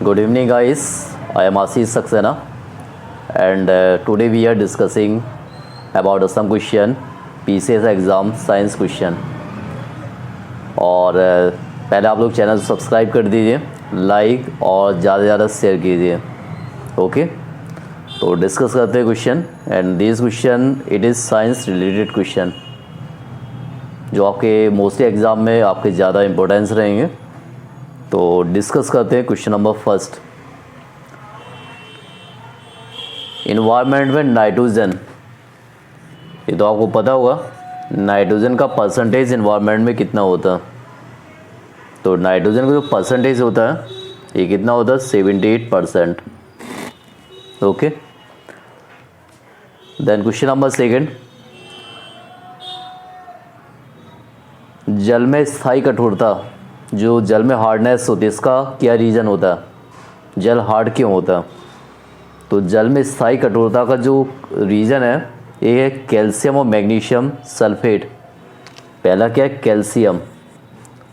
Good evening, guys. I am Ashish Saxena, and today we are discussing about some question PCS exam science question. और पहले आप लोग channel subscribe कर दीजिए, like और ज़्यादा से ज़्यादा शेयर कीजिए. ओके, तो डिस्कस करते हैं question. And this question it is science related question जो आपके मोस्टली एग्ज़ाम में आपके ज़्यादा इम्पोर्टेंस रहेंगे. तो डिस्कस करते हैं क्वेश्चन नंबर फर्स्ट. इन्वायरमेंट में नाइट्रोजन, ये तो आपको पता होगा, नाइट्रोजन का परसेंटेज इन्वायरमेंट में कितना होता है. तो नाइट्रोजन का जो परसेंटेज होता है ये कितना होता है, 78%. Okay, then question number second. जल में स्थायी कठोरता, जो जल में हार्डनेस होती है, इसका क्या रीज़न होता है, जल हार्ड क्यों होता है. तो जल में स्थायी कठोरता का जो रीज़न है ये है कैल्शियम और मैग्नीशियम सल्फेट. पहला क्या है, कैल्शियम,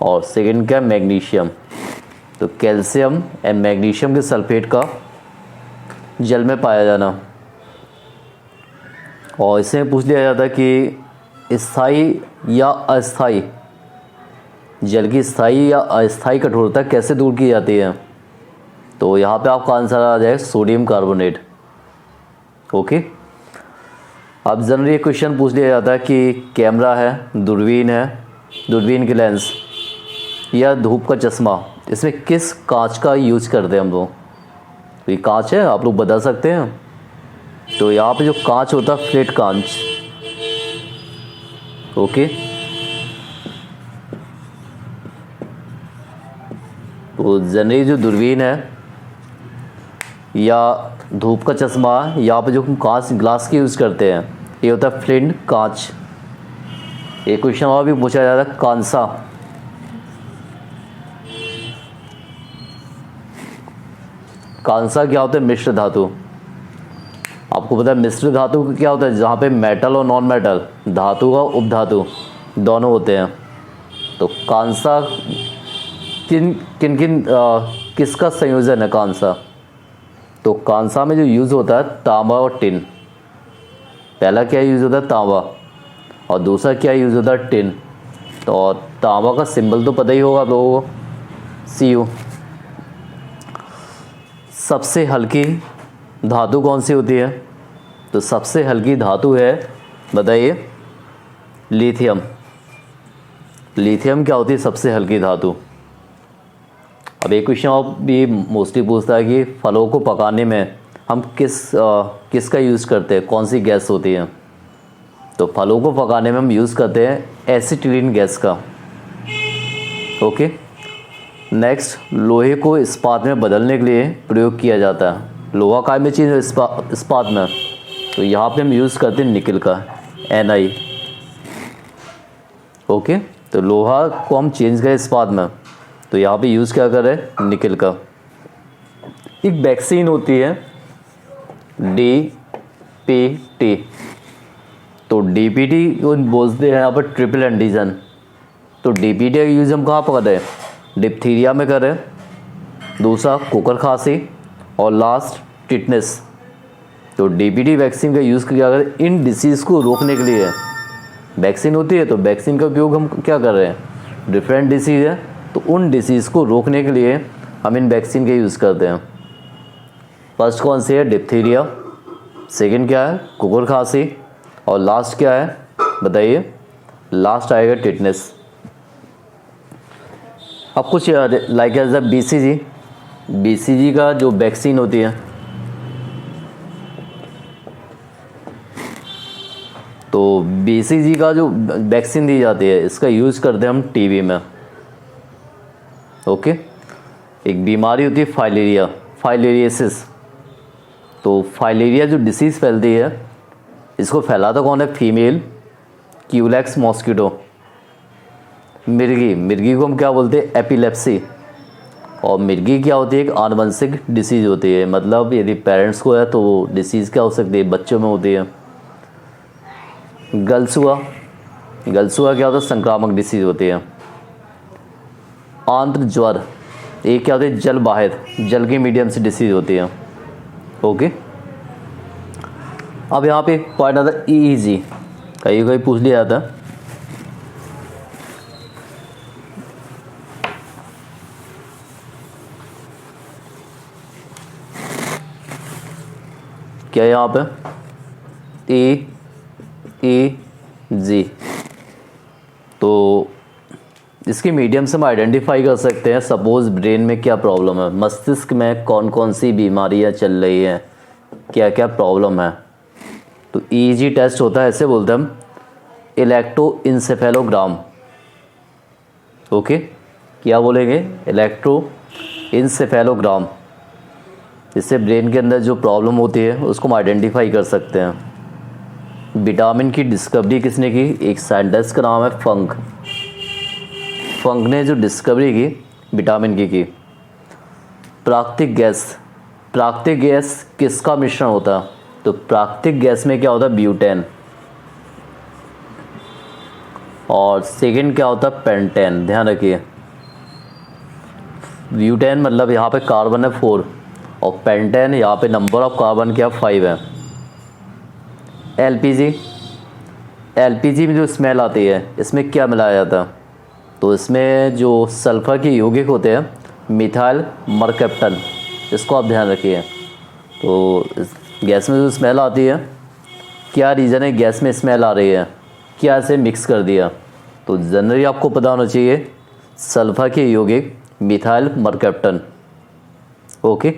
और सेकंड क्या है, मैग्नीशियम. तो कैल्शियम एंड मैग्नीशियम के सल्फेट का जल में पाया जाना. और इसमें पूछ लिया जाता है कि स्थायी या अस्थायी, जल की स्थायी या अस्थायी कठोरता कैसे दूर की जाती है. तो यहाँ पे आपका आंसर आ जाए सोडियम कार्बोनेट. ओके, अब जनरली क्वेश्चन पूछ लिया जाता है कि कैमरा है, दूरबीन है, दूरबीन की लेंस या धूप का चश्मा, इसमें किस कांच का यूज करते हैं हम लोग. तो ये कांच है, आप लोग बता सकते हैं. तो यहाँ पे जो कांच होता है फ्लैट कांच. ओके, तो जनरली जो दूरबीन है या धूप का चश्मा, यहाँ पे जो हम कांच ग्लास की यूज़ करते हैं ये होता है फ्लिंट कांच. एक क्वेश्चन और भी पूछा जाता है, कांसा. कांसा क्या होता है, मिश्र धातु. आपको पता है मिश्र धातु क्या होता है, जहाँ पे मेटल और नॉन मेटल, धातु का उपधातु दोनों होते हैं. तो कांसा किसका संयोजन है कांसा. तो कांसा में जो यूज़ होता है तांबा और टिन. पहला क्या यूज़ होता है, तांबा, और दूसरा क्या यूज़ होता है, टिन. तो तांबा का सिंबल तो पता ही होगा आप लोगों को, Cu. सबसे हल्की धातु कौन सी होती है. तो सबसे हल्की धातु है, बताइए, लिथियम. लिथियम क्या होती है, सबसे हल्की धातु. अब एक क्वेश्चन और भी मोस्टली पूछता है कि फलों को पकाने में हम किसका यूज़ करते हैं, कौन सी गैस होती है. तो फलों को पकाने में हम यूज़ करते हैं एसिटिलीन गैस का. ओके, नेक्स्ट, लोहे को इस्पात में बदलने के लिए प्रयोग किया जाता है. लोहा काय में चीज़ है, इस्पात में. तो यहाँ पे हम यूज़ करते हैं निकल का, Ni. ओके, तो लोहा को हम चेंज करें इस्पात में, तो यहाँ पे यूज़ क्या कर रहे हैं, निकल का. एक वैक्सीन होती है DPT. तो DPT को बोलते हैं यहाँ पर ट्रिपल एंटीजन. तो DPT का यूज़ हम कहाँ पर कर रहे हैं, डिप्थीरिया में कर रहे हैं, दूसरा कुकर खांसी, और लास्ट टिटनेस. तो DPT वैक्सीन का यूज़ क्या करें, इन डिसीज़ को रोकने के लिए. वैक्सीन होती है तो वैक्सीन का उपयोग हम क्या कर रहे हैं, डिफरेंट डिसीज़ है तो उन डिसीज़ को रोकने के लिए हम इन वैक्सीन का यूज़ करते हैं. फर्स्ट कौन सी है, डिप्थीरिया, सेकंड क्या है, कुकुर खांसी, और लास्ट क्या है, बताइए, लास्ट आएगा टिटनेस. अब कुछ लाइक एज BCG का जो वैक्सीन होती है, तो BCG का जो वैक्सीन दी जाती है इसका यूज़ करते हैं हम टीबी में. ओके, एक बीमारी होती है फाइलेरियासिस. तो फाइलेरिया जो डिसीज़ फैलती है, इसको फैलाता कौन है, फीमेल क्यूलेक्स मॉस्किटो. मिर्गी को हम क्या बोलते हैं, एपिलेप्सी. और मिर्गी क्या होती है, एक आनुवंशिक डिसीज़ होती है. मतलब यदि पेरेंट्स को है तो डिसीज़ क्या हो सकती है, बच्चों में होती है. गलसुआ क्या होता है, संक्रामक डिसीज़ होती है. आंत्र ज्वर, एक क्या होता है जल बाहिर, जल के मीडियम से डिसीज होती है। ओके, अब यहाँ पे पॉइंट आता है EEG, कहीं कहीं पूछ लिया जाता है। क्या यहाँ पे EEG, तो इसके मीडियम से हम आइडेंटिफाई कर सकते हैं सपोज ब्रेन में क्या प्रॉब्लम है, मस्तिष्क में कौन कौन सी बीमारियां चल रही हैं, क्या क्या प्रॉब्लम है। तो EEG टेस्ट होता है, ऐसे बोलते हैं हम इलेक्ट्रोइंसेफेलोग्राम। ओके, क्या बोलेंगे, इलेक्ट्रोइंसेफेलोग्राम। इससे ब्रेन के अंदर जो प्रॉब्लम होती है उसको हम आइडेंटिफाई कर सकते हैं। विटामिन की डिस्कवरी किसने की, एक साइंटिस्ट का नाम है फंक। फंक ने जो डिस्कवरी की विटामिन की। प्राकृतिक गैस, प्राकृतिक गैस किसका मिश्रण होता है, तो प्राकृतिक गैस में क्या होता है ब्यूटेन, और सेकंड क्या होता है पेंटेन। ध्यान रखिए, ब्यूटेन मतलब यहाँ पे कार्बन है 4 और पेंटेन यहाँ पे नंबर ऑफ कार्बन क्या 5 है। एलपीजी में जो स्मेल आती है इसमें क्या मिलाया जाता है, तो इसमें जो सल्फर के यौगिक होते हैं मिथाइल मरकैप्टन, इसको आप ध्यान रखिए। तो इस गैस में जो स्मेल आती है, क्या रीज़न है गैस में स्मेल आ रही है, क्या इसे मिक्स कर दिया, तो जनरली आपको पता होना चाहिए सल्फर के यौगिक मिथाइल मरकैप्टन। ओके,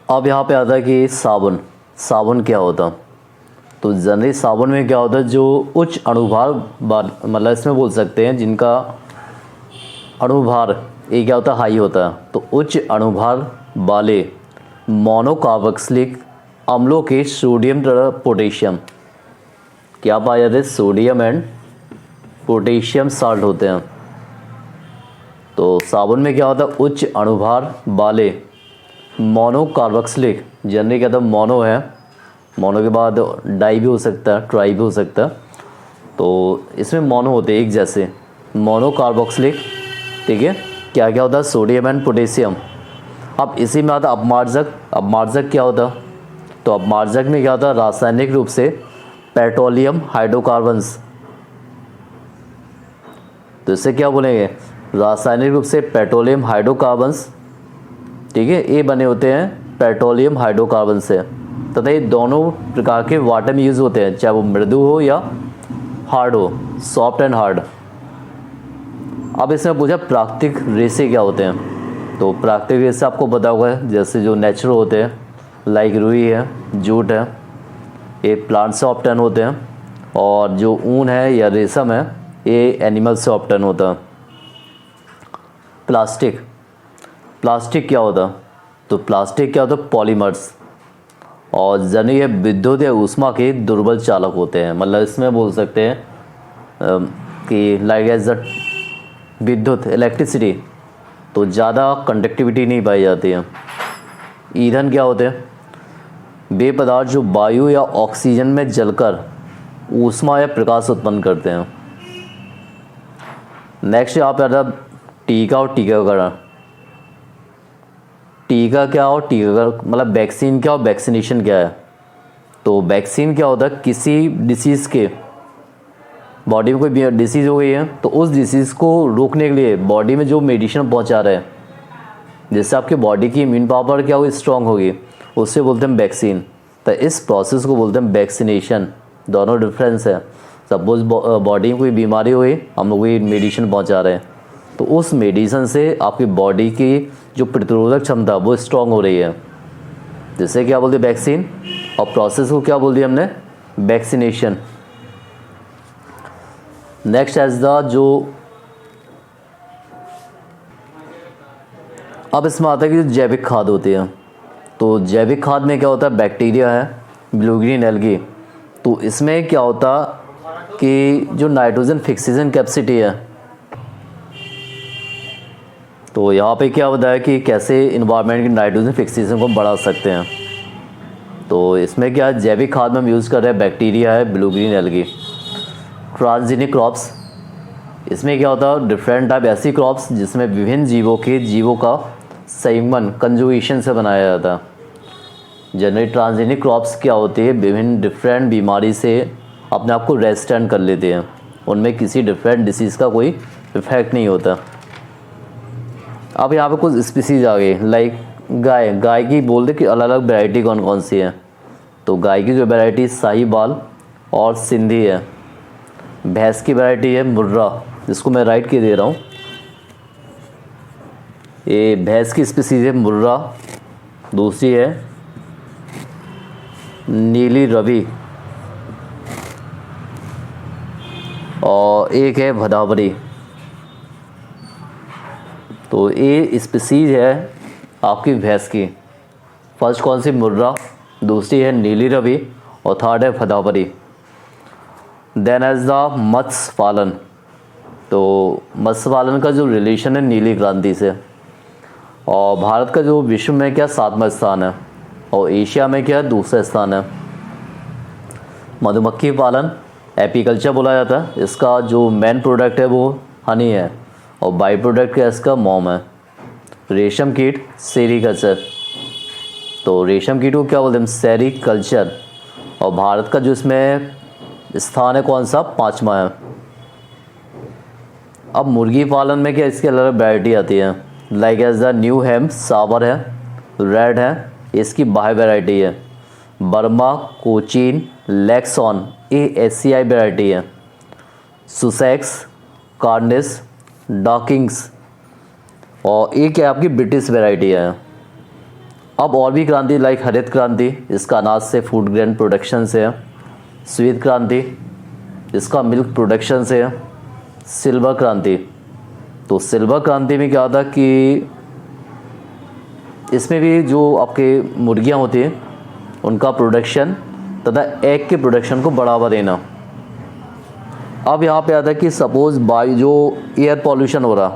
अब यहाँ पे आता है कि साबुन, साबुन क्या होता, तो जनरली साबुन में क्या होता है जो उच्च अणुभार, मतलब इसमें बोल सकते हैं जिनका अणुभार ये क्या होता है हाई होता है, तो उच्च अणुभार वाले मोनोकार्बोक्सिलिक अम्लों के सोडियम तथा पोटेशियम क्या पाए जाते हैं, सोडियम एंड पोटेशियम साल्ट होते हैं। तो साबुन में क्या होता है उच्च अणुभार वाले मोनोकार्बोक्सिलिक, जनरली क्या था मोनो है, मोनो के बाद डाई भी हो सकता है, ट्राई भी हो सकता है, तो इसमें मोनो होते हैं एक जैसे मोनोकार्बोक्सिलिक। ठीक है, क्या क्या होता है सोडियम एंड पोटेशियम। अब इसी में आता अपमार्जक। अपमार्जक क्या होता, तो अपमार्जक में क्या होता है रासायनिक रूप से पेट्रोलियम हाइड्रोकार्बन्स, तो इससे क्या बोलेंगे रासायनिक रूप से पेट्रोलियम हाइड्रोकार्बन्स। ठीक है, ये बने होते हैं पेट्रोलियम हाइड्रोकार्बन से, तथा ये दोनों प्रकार के वाटर में यूज़ होते हैं, चाहे वो मृदु हो या हार्ड हो, सॉफ्ट एंड हार्ड। अब इसमें पूछा प्राकृतिक रेसे क्या होते हैं, तो प्राकृतिक रेसे आपको पता होगा जैसे जो नेचुरल होते हैं लाइक रुई है, जूट है, ये प्लांट से ऑब्टेन होते हैं, और जो ऊन है या रेशम है ये एनिमल से ऑब्टेन होता है। प्लास्टिक, प्लास्टिक क्या होता, तो प्लास्टिक क्या होता है पॉलीमर्स, और जनरली ये विद्युत या ऊष्मा के दुर्बल चालक होते हैं। मतलब इसमें बोल सकते हैं कि लाइक एज द विद्युत इलेक्ट्रिसिटी, तो ज़्यादा कंडक्टिविटी नहीं पाई जाती है। ईंधन क्या होते हैं, वे पदार्थ जो वायु या ऑक्सीजन में जलकर ऊष्मा या प्रकाश उत्पन्न करते हैं। नेक्स्ट यहाँ पे आता है टीका और टीकाकरण। टीका क्या और टीकाकरण मतलब वैक्सीन क्या और वैक्सीनेशन क्या है, तो वैक्सीन क्या होता है किसी डिसीज़ के बॉडी में कोई डिसीज़ हो गई है तो उस डिसीज़ को रोकने के लिए बॉडी में जो मेडिसिन पहुंचा रहे हैं जिससे आपकी बॉडी की इम्यून पावर क्या होगी स्ट्रांग होगी, उससे बोलते हैं वैक्सीन। तो इस प्रोसेस को बोलते हैं वैक्सीनेशन। दोनों डिफरेंस है। सपोज बॉडी में कोई बीमारी हुई, हम लोग कोई मेडिसिन पहुंचा रहे हैं तो उस मेडिसिन से आपकी बॉडी की जो प्रतिरोधक क्षमता वो स्ट्रांग हो रही है, जिससे क्या बोलते हैं वैक्सीन, और प्रोसेस को क्या बोल दिया हमने वैक्सीनेशन। नेक्स्ट एज द जो अब इसमें आता है कि जो जैविक खाद होती है, तो जैविक खाद में क्या होता है बैक्टीरिया है, ब्लू ग्रीन एल्गी, तो इसमें क्या होता कि जो नाइट्रोजन फिक्सेशन कैपेसिटी है, तो यहाँ पे क्या होता है कि कैसे इन्वायरमेंट की नाइट्रोजन फिक्सेशन को बढ़ा सकते हैं। तो इसमें क्या जैविक खाद में हम यूज़ कर रहे हैं बैक्टीरिया है, blue green algae. Transgenic crops, इसमें क्या होता है, डिफरेंट टाइप ऐसी क्रॉप्स जिसमें विभिन्न जीवों का संयुग्मन कंजुगेशन से बनाया जाता है। जनरली ट्रांसजेनिक क्रॉप्स क्या होती है, विभिन्न डिफरेंट बीमारी से अपने आप को रेजिस्टेंट कर लेते हैं, उनमें किसी डिफरेंट डिसीज़ का कोई इफेक्ट नहीं होता। अब यहाँ पे कुछ स्पीसीज आ गई, लाइक गाय की बोल दे कि अलग अलग वैरायटी कौन कौन सी है। तो गाय की जो वैरायटी साहिवाल और सिंधी है। भैंस की वैरायटी है मुर्रा, जिसको मैं राइट के दे रहा हूँ। ये भैंस की स्पीसीज है मुर्रा। दूसरी है नीली रवि और एक है भदावरी। तो ये स्पीसीज है आपकी भैंस की। फर्स्ट कौन सी, मुर्रा, दूसरी है नीली रवि और थर्ड है भदावरी। देन एज द मत्स्य पालन। तो मत्स्य पालन का जो रिलेशन है नीली क्रांति से, और भारत का जो विश्व में क्या 7वां स्थान है और एशिया में क्या दूसरा स्थान है। मधुमक्खी पालन एपीकल्चर बोला जाता है। इसका जो मेन प्रोडक्ट है वो हनी है और बाई प्रोडक्ट क्या इसका मोम है। रेशम कीट सेरीकल्चर। तो रेशम कीट को क्या बोलते हैं, सेरीकल्चर। और भारत का जो इसमें स्थान है कौन सा, 5वां है। अब मुर्गी पालन में क्या इसकी अलग अलग वैरायटी आती है, लाइक एज द न्यू हैम सावर है, रेड है, इसकी बाह्य वैरायटी है। बर्मा, कोचीन, लेक्सॉन, ये एशियाई वैरायटी है। सुसेक्स, कार्निस, डॉकिंग्स और एक है आपकी ब्रिटिश वैरायटी है। अब और भी क्रांति लाइक हरित क्रांति, इसका अनाज से फूड ग्रेन प्रोडक्शन से है। श्वेत क्रांति, इसका मिल्क प्रोडक्शन से है। सिल्वर क्रांति, तो सिल्वर क्रांति में क्या होता कि इसमें भी जो आपके मुर्गियां होती हैं उनका प्रोडक्शन तथा एग के प्रोडक्शन को बढ़ावा देना। अब यहाँ पे आता है कि सपोज बाय जो एयर पॉल्यूशन हो रहा,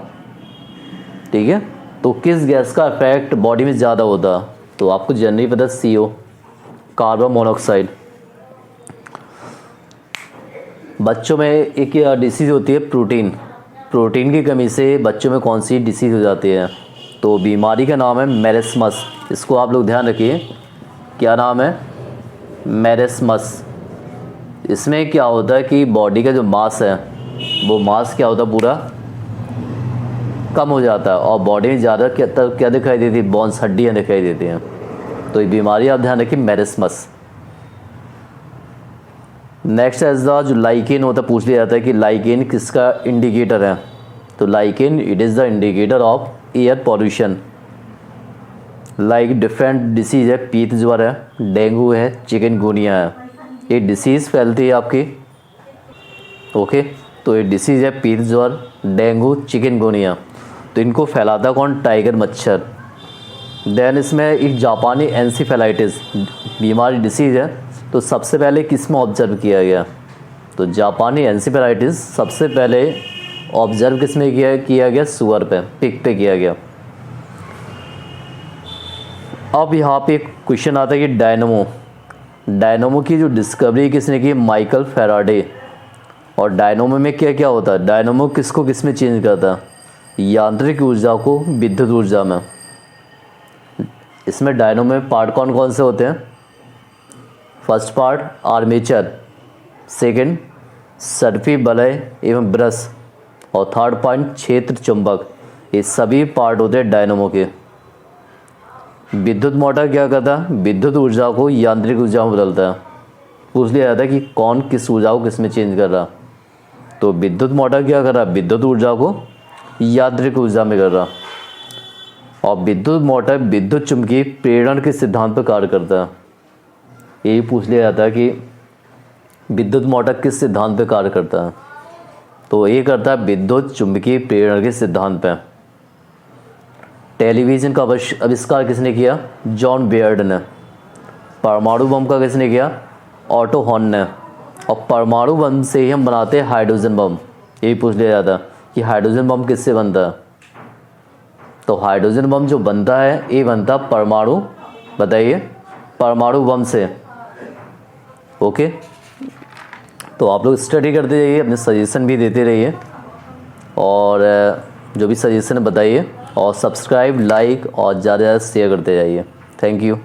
ठीक है, तो किस गैस का इफेक्ट बॉडी में ज़्यादा होता, तो आपको जनरली पता है CO, कार्बन मोनोऑक्साइड। बच्चों में एक डिसीज़ होती है प्रोटीन की कमी से बच्चों में कौन सी डिसीज़ हो जाती है, तो बीमारी का नाम है मेरेस्मस। इसको आप लोग ध्यान रखिए, क्या नाम है, मेरेस्मस। इसमें क्या होता है कि बॉडी का जो मास है वो मास क्या होता है पूरा कम हो जाता है और बॉडी में ज़्यादा क्या दिखाई देती है, बोन्स, हड्डियाँ दिखाई देती हैं। तो ये बीमारी आप ध्यान रखिए, मेरेस्मस। नेक्स्ट एज द जो लाइकेन होता है, पूछ लिया जाता है कि लाइकेन किसका इंडिकेटर है, तो lichen it is the indicator of air pollution. Like different disease है, पीत ज्वर है, डेंगू है, चिकनगुनिया है, ये डिसीज़ फैलती है आपकी। ओके, तो ये डिसीज़ है पीत ज्वर, डेंगू, चिकनगुनिया। तो इनको फैलाता कौन, टाइगर मच्छर। देन इसमें एक जापानी एंसेफेलाइटिस बीमारी डिसीज़ है, तो सबसे पहले किस में ऑब्जर्व किया गया, तो जापानी एंसेफेलाइटिस सबसे पहले ऑब्जर्व किस में किया गया, सुअर पे, पिग पे किया गया। अब यहाँ पे एक क्वेश्चन आता है कि डायनोमो की जो डिस्कवरी किसने की, माइकल फैराडे। और डायनोमो में क्या क्या होता है, डायनोमो किसको किस में चेंज करता है, यांत्रिक ऊर्जा को विद्युत ऊर्जा में। इसमें डायनोमो में पार्ट कौन कौन से होते हैं, first part armature, second SARFAESI वलय एवं ब्रश और थर्ड पॉइंट क्षेत्र चुंबक। ये सभी पार्ट होते हैं डायनोमो के। विद्युत मोटर क्या करता है, विद्युत ऊर्जा को यांत्रिक ऊर्जा में बदलता है। पूछ लिया जाता है कि कौन किस ऊर्जा को किस में चेंज कर रहा, तो विद्युत मोटर क्या कर रहा है, विद्युत ऊर्जा को यांत्रिक ऊर्जा में कर रहा। और विद्युत मोटर विद्युत चुंबकीय प्रेरण के सिद्धांत पर कार्य करता है। यही पूछ लिया जाता है कि विद्युत मोटर किस सिद्धांत पर कार्य करता है, तो ये करता है विद्युत चुंबकीय प्रेरण के सिद्धांत पर। टेलीविज़न का आविष्कार किसने किया, जॉन बेयर्ड ने। परमाणु बम का किसने किया, ऑटो हॉर्न ने। और परमाणु बम से ही हम बनाते हैं हाइड्रोजन बम। यही पूछ लिया जाता है कि हाइड्रोजन बम किससे बनता है, तो हाइड्रोजन बम जो बनता है ये बनता परमाणु, बताइए, परमाणु बम से। ओके, तो आप लोग स्टडी करते जाइए, अपने सजेशन भी देते रहिए। और जो भी सजेशन है बताइए, और सब्सक्राइब, लाइक और ज़्यादा से ज़्यादा शेयर करते जाइए। Thank you.